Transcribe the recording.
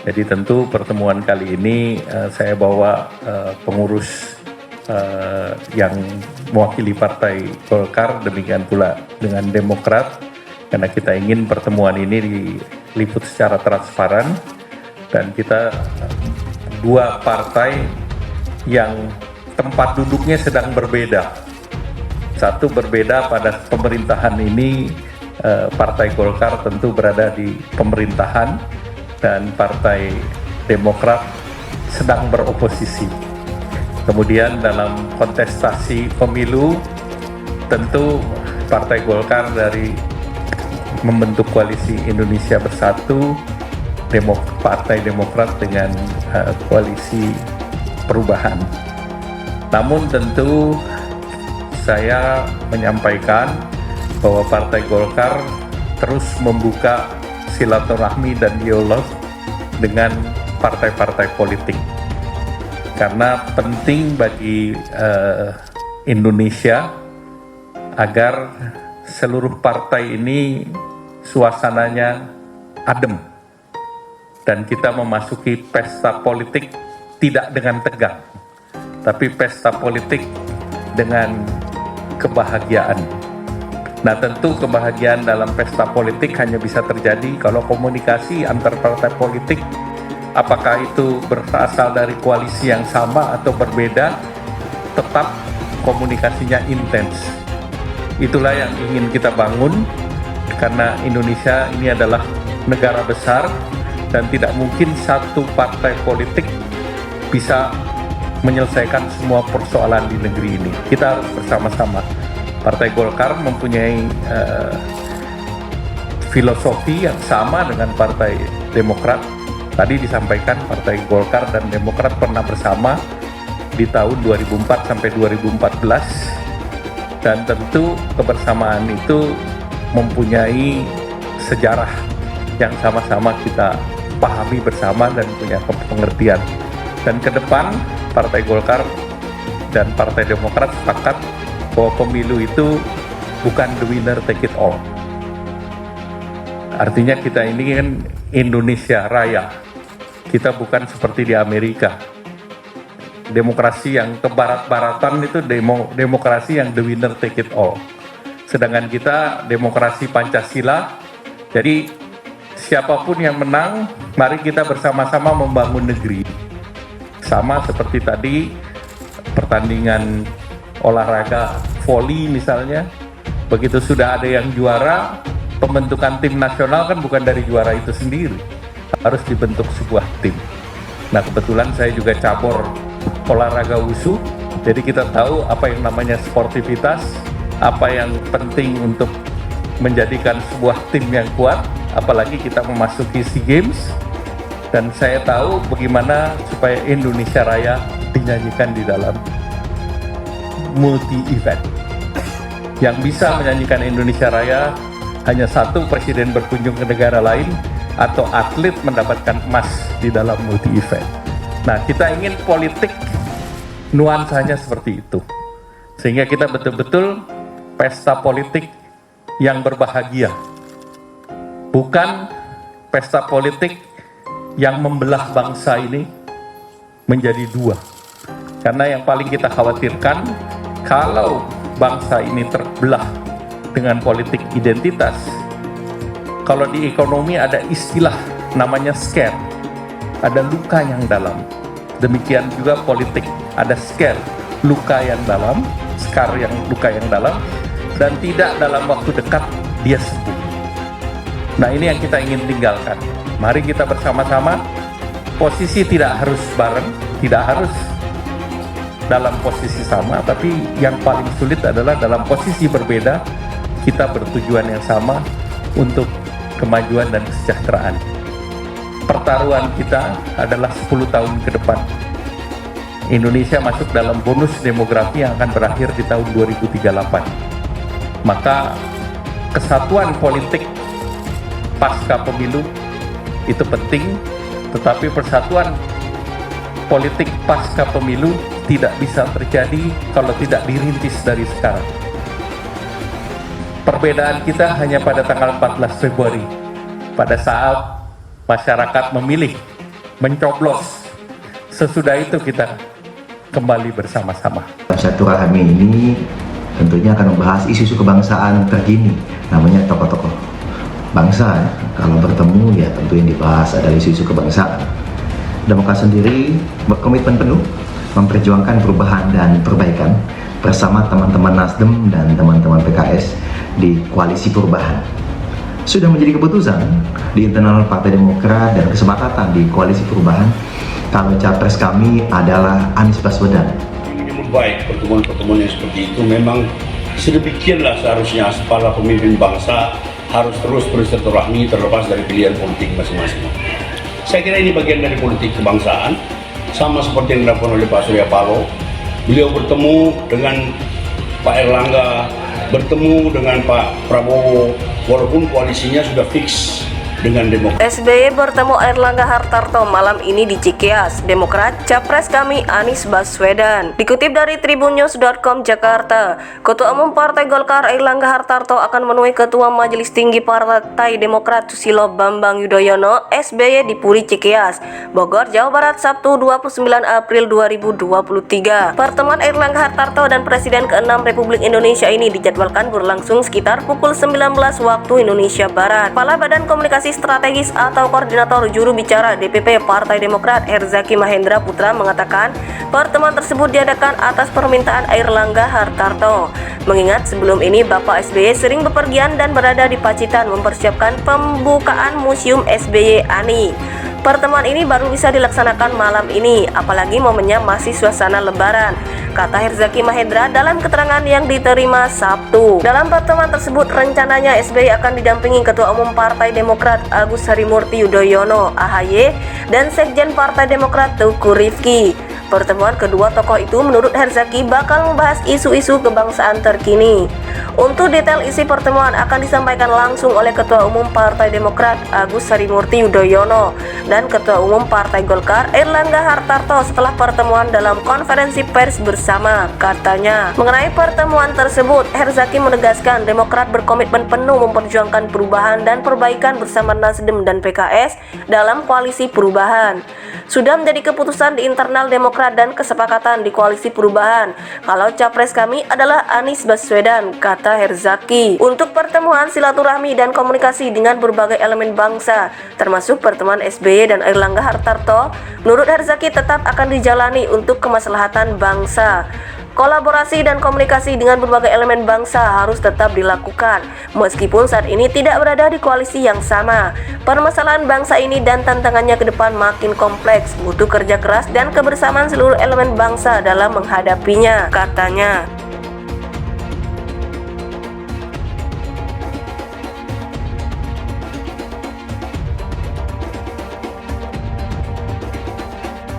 Jadi tentu pertemuan kali ini saya bawa pengurus yang mewakili Partai Golkar, demikian pula dengan Demokrat, karena kita ingin pertemuan ini diliput secara transparan dan kita dua partai yang tempat duduknya sedang berbeda. Satu berbeda pada pemerintahan ini, Partai Golkar tentu berada di pemerintahan dan Partai Demokrat sedang beroposisi. Kemudian dalam kontestasi pemilu, tentu Partai Golkar dari membentuk koalisi Indonesia Bersatu, Partai Demokrat dengan koalisi perubahan. Namun tentu saya menyampaikan bahwa Partai Golkar terus membuka silaturahmi dan dialog dengan partai-partai politik. Karena penting bagi Indonesia agar seluruh partai ini suasananya adem dan kita memasuki pesta politik tidak dengan tegang, tapi pesta politik dengan kebahagiaan. Nah, tentu kebahagiaan dalam pesta politik hanya bisa terjadi kalau komunikasi antar partai politik, apakah itu berasal dari koalisi yang sama atau berbeda, tetap komunikasinya intens. Itulah yang ingin kita bangun, karena Indonesia ini adalah negara besar dan tidak mungkin satu partai politik bisa menyelesaikan semua persoalan di negeri ini. Kita harus bersama-sama. Partai Golkar mempunyai filosofi yang sama dengan Partai Demokrat. Tadi disampaikan Partai Golkar dan Demokrat pernah bersama di tahun 2004 sampai 2014, dan tentu kebersamaan itu mempunyai sejarah yang sama-sama kita pahami bersama dan punya pengertian. Dan ke depan Partai Golkar dan Partai Demokrat sepakat bahwa pemilu itu bukan the winner take it all. Artinya kita ini kan Indonesia Raya. Kita bukan seperti di Amerika. Demokrasi yang kebarat-baratan itu demokrasi yang the winner take it all. Sedangkan kita demokrasi Pancasila. Jadi siapapun yang menang, mari kita bersama-sama membangun negeri. Sama seperti tadi pertandingan olahraga voli misalnya, begitu sudah ada yang juara, pembentukan tim nasional kan bukan dari juara itu sendiri, harus dibentuk sebuah tim. Nah, kebetulan saya juga cabur olahraga wushu, jadi kita tahu apa yang namanya sportivitas, apa yang penting untuk menjadikan sebuah tim yang kuat, apalagi kita memasuki SEA Games. Dan saya tahu bagaimana supaya Indonesia Raya dinyanyikan di dalam multi event. Yang bisa menyanyikan Indonesia Raya hanya satu, presiden berkunjung ke negara lain, atau atlet mendapatkan emas di dalam multi event. Nah, kita ingin politik nuansanya seperti itu, sehingga kita betul-betul pesta politik yang berbahagia, bukan pesta politik yang membelah bangsa ini menjadi dua. Karena yang paling kita khawatirkan, kalau bangsa ini terbelah dengan politik identitas, kalau di ekonomi ada istilah namanya scare, ada luka yang dalam. Demikian juga politik, ada scare, luka yang dalam, scar yang luka yang dalam, dan tidak dalam waktu dekat dia sembuh. Nah, ini yang kita ingin tinggalkan. Mari kita bersama-sama, posisi tidak harus bareng, tidak harus dalam posisi sama, tapi yang paling sulit adalah dalam posisi berbeda, kita bertujuan yang sama untuk kemajuan dan kesejahteraan. Pertaruhan kita adalah 10 tahun ke depan. Indonesia masuk dalam bonus demografi yang akan berakhir di tahun 2038. Maka kesatuan politik pasca pemilu itu penting, tetapi persatuan politik pasca pemilu tidak bisa terjadi kalau tidak dirintis dari sekarang. Perbedaan kita hanya pada tanggal 14 Februari, pada saat masyarakat memilih mencoblos. Sesudah itu kita kembali bersama-sama. Silaturahmi ini tentunya akan membahas isu-isu kebangsaan terkini, namanya tokoh-tokoh bangsa. Kalau bertemu ya tentu yang dibahas adalah isu-isu kebangsaan. Demokrat sendiri berkomitmen penuh memperjuangkan perubahan dan perbaikan bersama teman-teman Nasdem dan teman-teman PKS di koalisi perubahan. Sudah menjadi keputusan di internal Partai Demokrat dan kesepakatan di koalisi perubahan kalau capres kami adalah Anies Baswedan. Menyambut baik pertemuan-pertemuan yang seperti itu. Memang sedemikianlah seharusnya para pemimpin bangsa harus terus bersilaturahmi terlepas dari pilihan politik masing-masing. Saya kira ini bagian dari politik kebangsaan, sama seperti yang dilakukan oleh Pak Surya Paloh. Beliau bertemu dengan Pak Erlangga, bertemu dengan Pak Prabowo, walaupun koalisinya sudah fix dengan Demokrat. SBY bertemu Airlangga Hartarto malam ini di Cikeas. Demokrat, capres kami Anies Baswedan. Dikutip dari tribunnews.com Jakarta, Ketua Umum Partai Golkar Airlangga Hartarto akan menemui Ketua Majelis Tinggi Partai Demokrat Susilo Bambang Yudhoyono SBY di Puri Cikeas, Bogor, Jawa Barat, Sabtu 29 April 2023. Pertemuan Airlangga Hartarto dan Presiden ke-6 Republik Indonesia ini dijadwalkan berlangsung sekitar pukul 19 waktu Indonesia Barat. Kepala Badan Komunikasi Strategis atau Koordinator Juru Bicara DPP Partai Demokrat Herzaki Mahendra Putra mengatakan pertemuan tersebut diadakan atas permintaan Airlangga Hartarto. Mengingat sebelum ini Bapak SBY sering bepergian dan berada di Pacitan mempersiapkan pembukaan Museum SBY ANI. Pertemuan ini baru bisa dilaksanakan malam ini, apalagi momennya masih suasana lebaran, kata Herzaki Mahendra dalam keterangan yang diterima Sabtu. Dalam pertemuan tersebut, rencananya SBY akan didampingi Ketua Umum Partai Demokrat Agus Harimurti Yudhoyono (AHY) dan Sekjen Partai Demokrat Teuku Rifki. Pertemuan kedua tokoh itu menurut Herzaki bakal membahas isu-isu kebangsaan terkini. Untuk detail isi pertemuan akan disampaikan langsung oleh Ketua Umum Partai Demokrat Agus Harimurti Yudhoyono dan Ketua Umum Partai Golkar Airlangga Hartarto setelah pertemuan dalam konferensi pers bersama, katanya. Mengenai pertemuan tersebut, Herzaki menegaskan Demokrat berkomitmen penuh memperjuangkan perubahan dan perbaikan bersama Nasdem dan PKS dalam koalisi perubahan. Sudah menjadi keputusan di internal Demokrat dan kesepakatan di koalisi perubahan kalau capres kami adalah Anies Baswedan, kata Herzaki. Untuk pertemuan silaturahmi dan komunikasi dengan berbagai elemen bangsa, termasuk pertemuan SBY dan Airlangga Hartarto, menurut Herzaki tetap akan dijalani untuk kemaslahatan bangsa. Kolaborasi dan komunikasi dengan berbagai elemen bangsa harus tetap dilakukan, meskipun saat ini tidak berada di koalisi yang sama. Permasalahan bangsa ini dan tantangannya ke depan makin kompleks, butuh kerja keras dan kebersamaan seluruh elemen bangsa dalam menghadapinya, katanya.